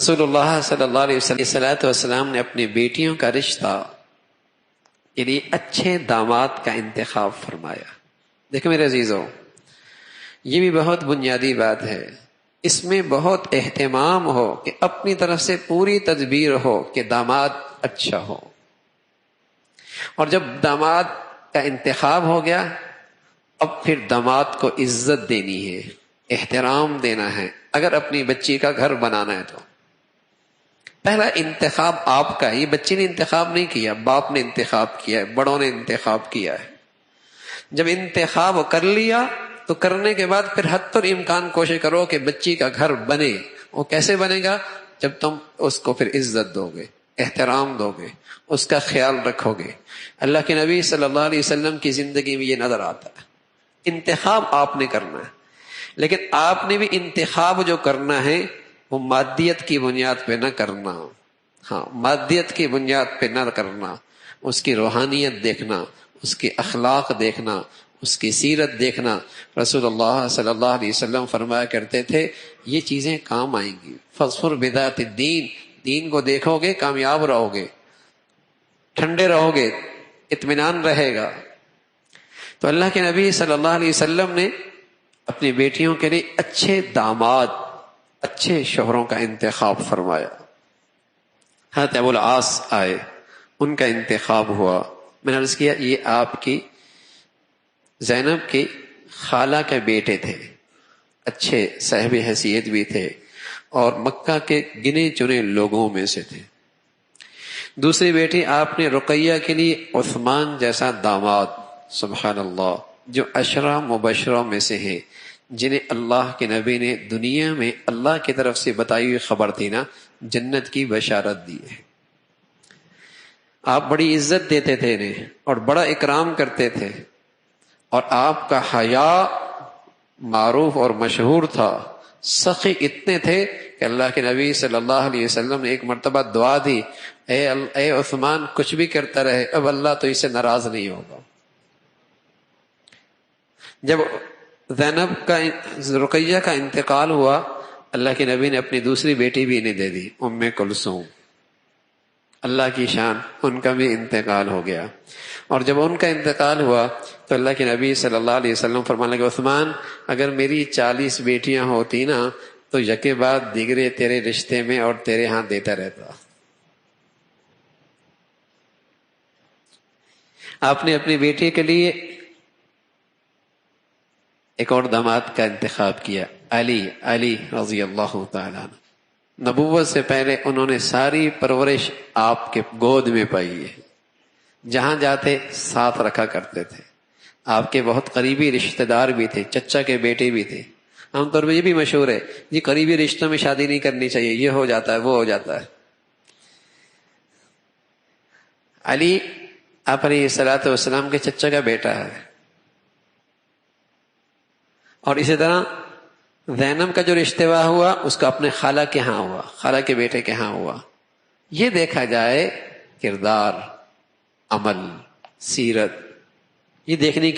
رسول اللہ صلی اللہ علیہ وسلم نے اپنی بیٹیوں کا رشتہ یعنی اچھے داماد کا انتخاب فرمایا۔ دیکھو میرے عزیزو، یہ بھی بہت بنیادی بات ہے، اس میں بہت اہتمام ہو کہ اپنی طرف سے پوری تدبیر ہو کہ داماد اچھا ہو۔ اور جب داماد کا انتخاب ہو گیا، اب پھر داماد کو عزت دینی ہے، احترام دینا ہے۔ اگر اپنی بچی کا گھر بنانا ہے تو پہلا انتخاب آپ کا، یہ بچی نے انتخاب نہیں کیا، باپ نے انتخاب کیا ہے، بڑوں نے انتخاب کیا ہے۔ جب انتخاب کر لیا تو کرنے کے بعد پھر حد الامکان کوشش کرو کہ بچی کا گھر بنے۔ وہ کیسے بنے گا؟ جب تم اس کو پھر عزت دو گے، احترام دو گے، اس کا خیال رکھو گے۔ اللہ کے نبی صلی اللہ علیہ وسلم کی زندگی میں یہ نظر آتا ہے۔ انتخاب آپ نے کرنا ہے، لیکن آپ نے بھی انتخاب جو کرنا ہے وہ مادیت کی بنیاد پہ نہ کرنا۔ ہاں، مادیت کی بنیاد پہ نہ کرنا، اس کی روحانیت دیکھنا، اس کے اخلاق دیکھنا، اس کی سیرت دیکھنا۔ رسول اللہ صلی اللہ علیہ وسلم فرمایا کرتے تھے یہ چیزیں کام آئیں گی۔ فاظفر بذات الدین، دین کو دیکھو گے کامیاب رہو گے، ٹھنڈے رہو گے، اطمینان رہے گا۔ تو اللہ کے نبی صلی اللہ علیہ وسلم نے اپنی بیٹیوں کے لیے اچھے داماد، اچھے شوہروں کا انتخاب فرمایا۔ حضرت ابو العاص آئے، ان کا انتخاب ہوا۔ میں نے عرض کیا یہ آپ کی زینب کی خالہ کے بیٹے تھے، اچھے صاحب حیثیت بھی تھے اور مکہ کے گنے چنے لوگوں میں سے تھے۔ دوسری بیٹی آپ نے رقیہ کے لیے عثمان جیسا داماد، سبحان اللہ، جو عشرہ مبشروں میں سے ہیں، جنہیں اللہ کے نبی نے دنیا میں اللہ کی طرف سے بتائی ہوئی خبر تھی نا، جنت کی بشارت دی ہے۔ آپ بڑی عزت دیتے تھے انہیں اور بڑا اکرام کرتے تھے، اور آپ کا حیا معروف اور مشہور تھا۔ سخی اتنے تھے کہ اللہ کے نبی صلی اللہ علیہ وسلم نے ایک مرتبہ دعا دی، اے عثمان کچھ بھی کرتا رہے، اب اللہ تو اس سے ناراض نہیں ہوگا۔ جب زینب کا رقیہ کا انتقال ہوا، اللہ کے نبی نے اپنی دوسری بیٹی بھی انہیں دے دی، ام کلثوم۔ اللہ کی شان، ان کا بھی انتقال ہو گیا۔ اور جب ان کا انتقال ہوا تو اللہ کے نبی صلی اللہ علیہ وسلم فرمانے لگے عثمان اگر میری 40 بیٹیاں ہوتی نا تو یکے بعد دیگرے تیرے رشتے میں اور تیرے ہاں دیتا رہتا۔ آپ نے اپنی بیٹی کے لیے ایک اور داماد کا انتخاب کیا، علی رضی اللہ تعالیٰ عنہ۔ نبوت سے پہلے انہوں نے ساری پرورش آپ کے گود میں پائی ہے، جہاں جاتے ساتھ رکھا کرتے تھے۔ آپ کے بہت قریبی رشتہ دار بھی تھے، چچا کے بیٹے بھی تھے۔ عام طور پہ یہ بھی مشہور ہے یہ قریبی رشتوں میں شادی نہیں کرنی چاہیے، یہ ہو جاتا ہے، وہ ہو جاتا ہے۔ علی آپ علیہ الصلوۃ والسلام کے چچا کا بیٹا ہے، اور اسی طرح زینب کا جو رشتہ ہوا اس کا اپنے خالہ کے ہاں ہوا، خالہ کے بیٹے کے ہاں ہوا۔ یہ دیکھا جائے کردار، عمل، سیرت، یہ دیکھنے کی